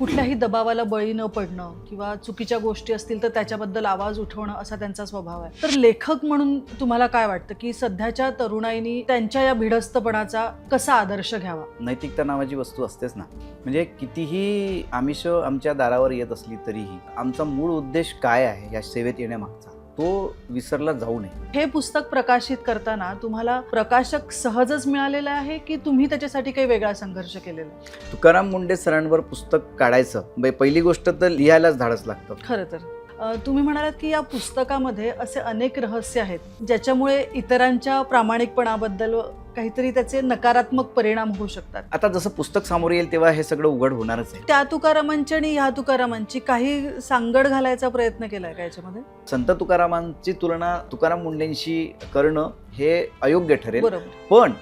कुठल्याही दबावाला बळी न पडणं किंवा चुकीच्या गोष्टी असतील तर त्याच्याबद्दल आवाज उठवणं असा त्यांचा स्वभाव आहे. तर लेखक म्हणून तुम्हाला काय वाटतं की सध्याच्या तरुणाईनी त्यांच्या या भिडस्तपणाचा कसा आदर्श घ्यावा? नैतिकता नावाची वस्तू असतेच ना. म्हणजे कितीही आमिष आमच्या दारावर येत असली तरीही आमचा मूळ उद्देश काय आहे या सेवेत येण्यामागचा तो विसरला जाऊ नये. हे पुस्तक प्रकाशित करताना तुम्हाला प्रकाशक सहजच मिळालेला आहे की तुम्ही त्याच्यासाठी काही वेगळा संघर्ष केलेला आहे? तुकाराम मुंडे सरांवर पुस्तक काढायचं पहिली गोष्ट तर लिहायलाच धाडस लागतं. खरं तर तुम्ही म्हणालात की या पुस्तकामध्ये असे अनेक रहस्य आहेत ज्याच्यामुळे इतरांच्या प्रामाणिकपणाबद्दल काहीतरी त्याचे नकारात्मक परिणाम होऊ शकतात. आता जसं पुस्तक समोर येईल तेव्हा हे सगळं उघड होणारच आहे. त्या तुकारामांची आणि ह्या तुकारामांची काही सांगड घालायचा प्रयत्न केलाय का याच्यामध्ये? संत तुकारामांची तुलना तुकाराम मुंडेंशी करणं हे अयोग्य ठरेल. बरोबर. पण